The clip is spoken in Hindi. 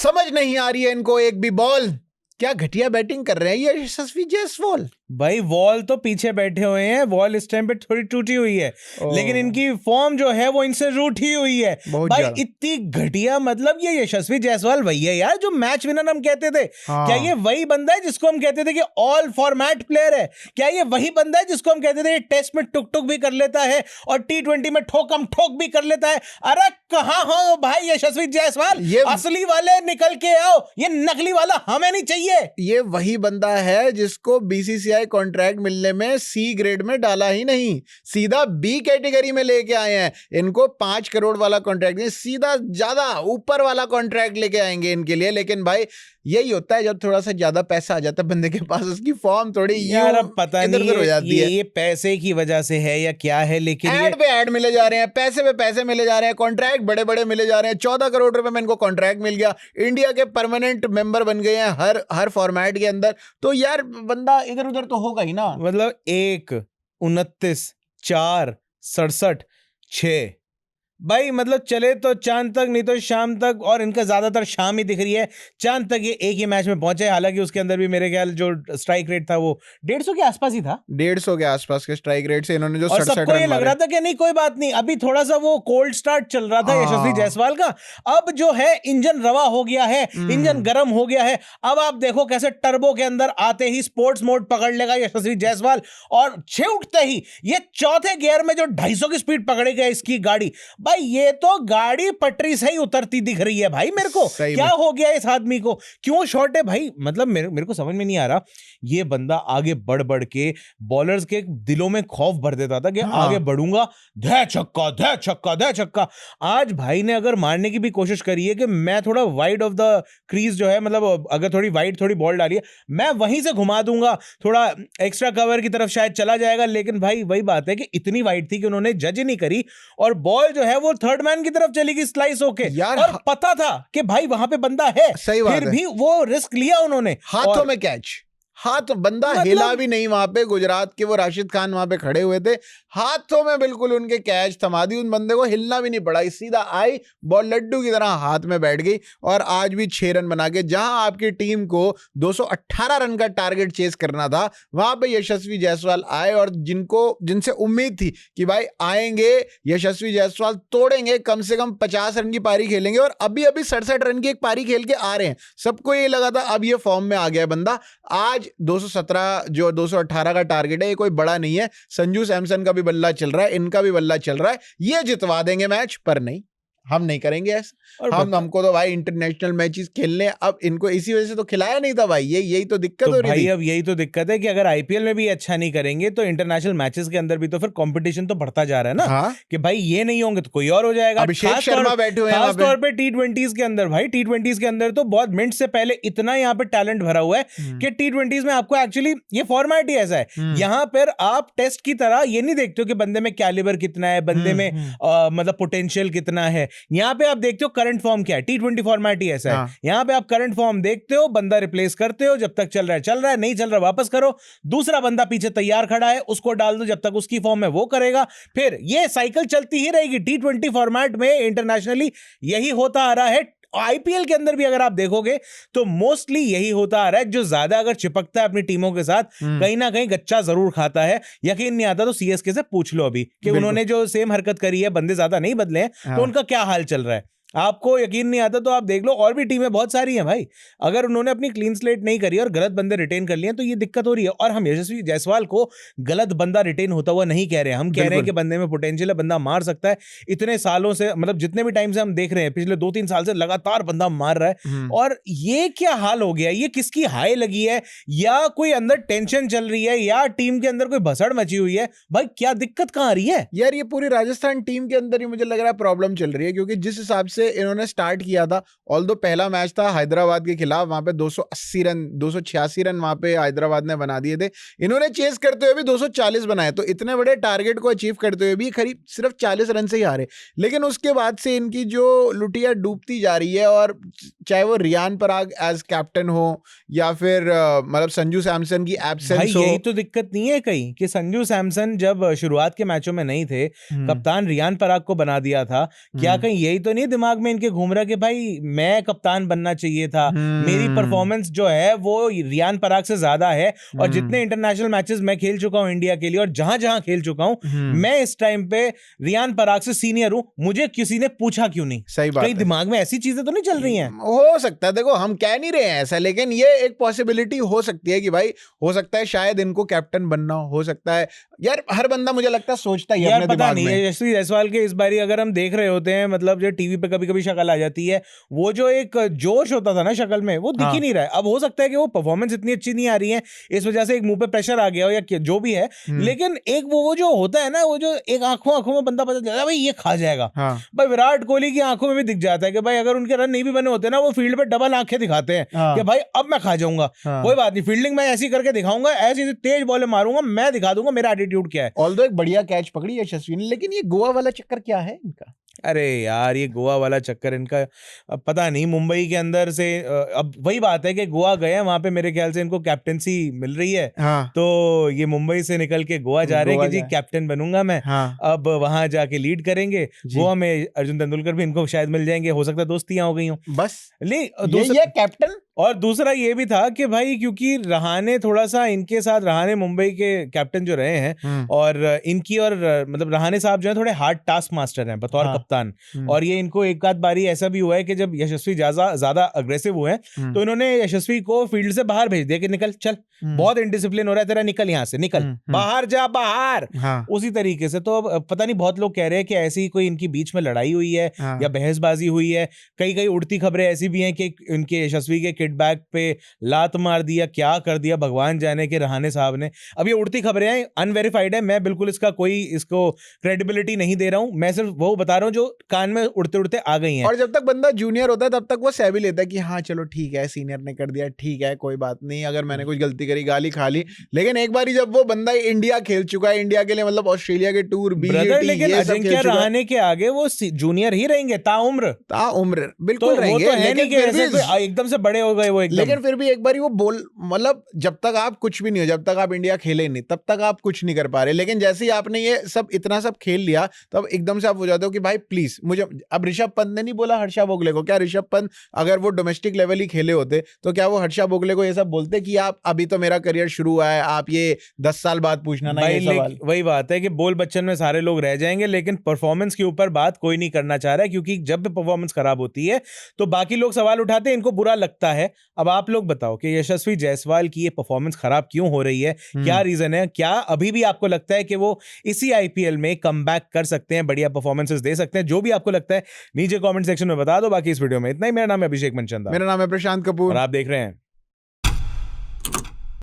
समझ नहीं आ रही है इनको एक भी बॉल। क्या घटिया बैटिंग कर रहे हैं ये यशस्वी जायसवाल। भाई वॉल तो पीछे बैठे हुए हैं, वॉल इस टाइम पे थोड़ी टूटी हुई है, लेकिन इनकी फॉर्म जो है वो इनसे रूठी हुई है भाई, इतनी घटिया। मतलब ये यशस्वी जायसवाल वही है यार जो मैच विनर हम कहते थे। क्या ये वही बंदा है जिसको हम कहते थे कि ऑल फॉर्मेट प्लेयर है? क्या ये वही बंदा है जिसको हम कहते थे टेस्ट में टुक टुक भी कर लेता है और T20 में ठोकम ठोक भी कर लेता है? अरे कहां हो भाई यशस्वी जायसवाल, असली वाले निकल के आओ, ये नकली वाला हमें नहीं चाहिए। ये वही बंदा है जिसको BCCI कॉन्ट्रैक्ट मिलने में C ग्रेड में डाला ही नहीं, सीधा B कैटेगरी में लेके आए हैं। इनको 5 करोड़ वाला कॉन्ट्रैक्ट नहीं, सीधा ज्यादा ऊपर वाला कॉन्ट्रैक्ट लेके आएंगे इनके लिए। लेकिन भाई यही होता है जब थोड़ा सा ज्यादा पैसा आ जाता है बंदे के पास, उसकी फॉर्म थोड़ी यार अब पता नहीं हो जाती है। ये पैसे की वजह से है या क्या है, लेकिन ऐड पे ऐड मिले जा रहे हैं, पैसे पे पैसे मिले जा रहे हैं, कॉन्ट्रैक्ट बड़े बड़े मिले जा रहे हैं। 14 करोड़ रुपए में इनको कॉन्ट्रैक्ट मिल गया, इंडिया के परमानेंट मेंबर बन गए हैं हर फॉर्मेट के अंदर। तो यार बंदा इधर उधर तो होगा ही ना। मतलब 1, 29, 4, 67, 6 भाई, मतलब चले तो चांद तक नहीं तो शाम तक, और इनका ज्यादातर शाम ही दिख रही है। चांद तक ये एक ही मैच में पहुंचे, हालांकि उसके अंदर भी मेरे ख्याल जो स्ट्राइक रेट था वो 150 के आसपास ही था। 150 के आसपास के स्ट्राइक रेट से इन्होंने जो 67 सबको ये लग रहा था कि नहीं कोई बात नहीं, अभी थोड़ा सा वो कोल्ड स्टार्ट चल रहा था यशस्वी जायसवाल का। अब जो है इंजन रवा हो गया है, इंजन गर्म हो गया है। अब आप देखो कैसे टर्बो के अंदर आते ही स्पोर्ट्स मोड पकड़ लेगा यशस्वी जायसवाल, और उठते ही ये चौथे गियर में जो 250 की स्पीड पकड़ेगा इसकी गाड़ी, भाई ये तो गाड़ी पटरी से ही उतरती दिख रही है भाई मेरे को। क्या हो गया इस आदमी को, क्यों शॉर्ट है भाई? मतलब मेरे को समझ में नहीं आ रहा। ये बंदा आगे बढ़ बढ़ के बॉलर्स के दिलों में खौफ भर देता था कि आगे बढ़ूंगा, धै छक्का धै छक्का धै छक्का। आज भाई ने अगर मारने की भी कोशिश करी है कि मैं थोड़ा वाइड ऑफ द क्रीज जो है, मतलब अगर थोड़ी वाइड थोड़ी बॉल डाली है मैं वहीं से घुमा दूंगा, थोड़ा एक्स्ट्रा कवर की तरफ शायद चला जाएगा। लेकिन भाई वही बात है कि इतनी वाइड थी कि उन्होंने जज ही नहीं करी, और बॉल जो है वो थर्ड मैन की तरफ चली गई स्लाइस होके यार। और पता था कि भाई वहां पे बंदा है, फिर भी वो रिस्क लिया उन्होंने। हाथों में कैच, हाथ बंदा हिला भी नहीं वहां पे। गुजरात के वो राशिद खान वहां पे खड़े हुए थे, हाथों में बिल्कुल उनके कैच थमा दी, उन बंदे को हिलना भी नहीं पड़ा, सीधा आई बॉल लड्डू की तरह हाथ में बैठ गई। और आज भी 6 रन बना के, जहां आपकी टीम को 218 रन का टारगेट चेस करना था, वहां पे यशस्वी जायसवाल आए, और जिनसे उम्मीद थी कि भाई आएंगे यशस्वी जायसवाल, तोड़ेंगे, कम से कम 50 रन की पारी खेलेंगे, और अभी 67 रन की एक पारी खेल के आ रहे हैं। सबको ये लगा था अब ये फॉर्म में आ गया बंदा। आज 217 जो 218 का टारगेट है, ये कोई बड़ा नहीं है। संजू सैमसन का भी बल्ला चल रहा है, इनका भी बल्ला चल रहा है, ये जितवा देंगे मैच। पर नहीं, हम नहीं करेंगे ऐसा। हमको तो भाई इंटरनेशनल मैचेस खेलने, अब इनको इसी वजह से तो खिलाया नहीं था भाई, यही तो दिक्कत हो रही थी। अब यही तो दिक्कत है कि अगर IPL में भी अच्छा नहीं करेंगे तो इंटरनेशनल मैचेस के अंदर भी तो फिर कंपटीशन तो बढ़ता जा रहा है ना। कि भाई ये नहीं होंगे तो कोई और हो जाएगा। अभिषेक शर्मा बैठे हुए हैं खास तौर पे T20s के अंदर, भाई T20s के अंदर तो बहुत मिनट से पहले इतना यहाँ पे टैलेंट भरा हुआ है कि T20s में आपको एक्चुअली ये फॉर्मेट ही ऐसा है, यहाँ पर आप टेस्ट की तरह ये नहीं देखते हो कि बंदे में कैलिबर कितना है, बंदे में मतलब पोटेंशियल कितना है। यहाँ पे आप देखते हो करंट फॉर्म क्या है, T20 फॉर्मेट ही ऐसा है। यहां पे आप करंट फॉर्म देखते हो, बंदा रिप्लेस करते हो, जब तक चल रहा है, नहीं चल रहा वापस करो, दूसरा बंदा पीछे तैयार खड़ा है उसको डाल दो, जब तक उसकी फॉर्म है वो करेगा, फिर ये साइकिल चलती ही रहेगी। T20 फॉर्मेट में इंटरनेशनली यही होता आ रहा है। IPL के अंदर भी अगर आप देखोगे तो मोस्टली यही होता आ रहा है। जो ज्यादा अगर चिपकता है अपनी टीमों के साथ, कहीं ना कहीं गच्चा जरूर खाता है। यकीन नहीं आता तो CSK से पूछ लो अभी कि उन्होंने जो सेम हरकत करी है, बंदे ज्यादा नहीं बदले हैं तो उनका क्या हाल चल रहा है। आपको यकीन नहीं आता तो आप देख लो, और भी टीमें बहुत सारी हैं भाई। अगर उन्होंने अपनी क्लीन स्लेट नहीं करी और गलत बंदे रिटेन कर लिए तो ये दिक्कत हो रही है। और हम यशस्वी जायसवाल को गलत बंदा रिटेन होता हुआ नहीं कह रहे हैं, हम कह रहे हैं कि बंदे में पोटेंशियल है, बंदा मार सकता है। इतने सालों से, मतलब जितने भी टाइम से हम देख रहे हैं, पिछले 2-3 साल से लगातार बंदा मार रहा है। और ये क्या हाल हो गया, ये किसकी हाई लगी है, या कोई अंदर टेंशन चल रही है, या टीम के अंदर कोई भसड़ मची हुई है? भाई क्या दिक्कत कहां आ रही है यार? ये पूरी राजस्थान टीम के अंदर ही मुझे लग रहा है प्रॉब्लम चल रही है, क्योंकि जिस हिसाब से इन्होंने स्टार्ट किया था, ऑल्दो पहला मैच था हैदराबाद के खिलाफ, वहां पे 280 रन 286 रन वहां पे हैदराबाद ने बना दिए थे। इन्होंने चेस करते हुए भी 240 बनाए, तो इतने बड़े टारगेट को अचीव करते हुए भी करीब सिर्फ 40 रन से ही हारे। लेकिन उसके बाद से इनकी जो लुटिया डूबती जा रही है, और चाहे वो रियान पराग एज कैप्टन हो या फिर मतलब संजू सैमसन की एब्सेंस हो। यही तो दिक्कत नहीं है कहीं कि संजू सैमसन जब शुरुआत के मैचों में नहीं थे, कप्तान रियान पराग को बना दिया था। क्या कहीं यही तो नहीं दिमाग दिमाग में इनके घूम रहा है कि भाई मैं कप्तान बनना चाहिए था, मेरी परफॉर्मेंस जो है वो रियान पराग से ज्यादा है, और जितने इंटरनेशनल मैचेस मैं खेल चुका हूं इंडिया के लिए और जहां जहां खेल चुका हूं, मैं इस टाइम पे रियान पराग से सीनियर हूं, मुझे किसी ने पूछा क्यों नहीं? सही बात कहीं है। दिमाग में ऐसी चीजें तो नहीं चल रही हैं? हो सकता है, देखो हम कह नहीं रहे हैं ऐसा, लेकिन ये एक पॉसिबिलिटी हो सकती है कि भाई हो सकता है शायद इनको कैप्टन बनना हो सकता है। यार हर बंदा मुझे लगता है सोचता ही है यार अपने पता दिमाग नहीं, में। यशस्वी जायसवाल के इस बारी अगर हम देख रहे होते हैं, मतलब जो टीवी पे कभी कभी शक्ल आ जाती है, वो जो एक जोश होता था ना शक्ल में, वो दिख ही नहीं रहा है। अब हो सकता है कि वो परफॉर्मेंस इतनी अच्छी नहीं आ रही है, इस वजह से एक मुंह पे प्रेशर आ गया हो या जो भी है, लेकिन एक वो जो होता है ना, वो जो एक आंखों में बंदा पता चलता है भाई ये खा जाएगा। भाई विराट कोहली की आंखों में भी दिख जाता है कि भाई अगर उनके रन नहीं भी बने होते ना, वो फील्ड पे डबल आंखें दिखाते हैं कि भाई अब मैं खा जाऊंगा, कोई बात नहीं, फील्डिंग मैं ऐसी करके दिखाऊंगा, ऐसी तेज बॉलें मारूंगा, मैं दिखा दूंगा मेरा एटीट्यूड क्या है। ऑल्दो एक बढ़िया कैच पकड़ी यशस्वी ने, लेकिन ये गोवा वाला चक्कर क्या है इनका? अरे यार ये गोवा वाला चक्कर इनका, अब पता नहीं मुंबई के अंदर से, अब वही बात है कि गोवा गए हैं, वहां पे मेरे ख्याल से इनको कैप्टेंसी मिल रही है, तो ये मुंबई से निकल के गोवा जा रहे हैं कि जी कैप्टन बनूंगा मैं। अब वहां जाके लीड करेंगे, गोवा में अर्जुन तेंदुलकर भी इनको शायद मिल जाएंगे, हो सकता है दोस्तियां हो गई हो बस। ये कैप्टन। और दूसरा ये भी था कि भाई क्योंकि रहाणे थोड़ा सा इनके साथ, रहाणे मुंबई के कैप्टन जो रहे हैं, और इनकी और मतलब रहाणे साहब जो है थोड़े हार्ड टास्क मास्टर हैं बतौर कप्तान, और ये इनको एक आध बारी ऐसा भी हुआ है कि जब यशस्वी ज्यादा अग्रेसिव हुए तो इन्होंने यशस्वी को फील्ड से बाहर भेज दिया कि निकल चल, बहुत इनडिसिप्लिन हो रहा है तेरा, निकल यहाँ से, निकल बाहर जा, बाहर। उसी तरीके से तो पता नहीं, बहुत लोग कह रहे हैं कि ऐसी कोई इनकी बीच में लड़ाई हुई है या बहसबाजी हुई है। कई उड़ती खबरें ऐसी भी हैं कि इनके यशस्वी के किडबैक पे लात मार दिया, क्या कर दिया भगवान जाने के रहाणे साहब ने। अब ये उड़ती खबरें हैं, अनवेरिफाइड है, मैं बिल्कुल इसका कोई इसको क्रेडिबिलिटी नहीं दे रहा हूं, मैं सिर्फ वो बता रहा हूं जो कान में उड़ते उड़ते आ गई हैं। और जब तक बंदा जूनियर होता है तब तक वो सह भी लेता है कि हाँ चलो ठीक है, सीनियर ने कर दिया, ठीक है कोई बात नहीं, अगर मैंने कुछ गलती करी, गाली खा ली। लेकिन एक बार जब वो बंदा इंडिया खेल चुका है, इंडिया के लिए मतलब ऑस्ट्रेलिया के टूर, लेकिन अजिंक्य रहाणे के आगे वो जूनियर ही रहेंगे ताउम्र बिल्कुल रहेंगे, एकदम से बड़े हो गए वो एकदम। लेकिन फिर भी एक बार वो बोल, मतलब जब तक आप कुछ भी नहीं हो, जब तक आप इंडिया खेले नहीं, तब तक आप कुछ नहीं कर पा रहे। लेकिन जैसे ही आपने ये सब इतना सब खेल लिया, तब एकदम से आप हो जाते हो कि भाई प्लीज मुझे। अब ऋषभ पंत ने नहीं बोला हर्षा भोगले को, क्या ऋषभ पंत अगर वो डोमेस्टिक लेवल ही खेले होते तो क्या वो हर्षा भोगले को ये सब बोलते कि आप अभी तो मेरा करियर शुरू हुआ है, आप ये 10 साल बाद पूछना ना ये सवाल। वही बात है कि बोल बच्चन में सारे लोग रह जाएंगे, लेकिन परफॉर्मेंस के ऊपर बात कोई नहीं करना चाह रहा है, क्योंकि जब भी परफॉर्मेंस खराब होती है तो बाकी लोग सवाल उठाते हैं, इनको बुरा लगता है। अब आप लोग बताओ कि यशस्वी जायसवाल की ये परफॉर्मेंस खराब क्यों हो रही है, क्या रीजन है? क्या अभी भी आपको लगता है कि वो इसी आईपीएल में कमबैक कर सकते हैं, बढ़िया परफॉर्मेंसेस दे सकते हैं? जो भी आपको लगता है नीचे कमेंट सेक्शन में बता दो। बाकी इस वीडियो में इतना ही। मेरा नाम है अभिषेक मनचंदा। मेरा नाम है प्रशांत कपूर और आप देख रहे हैं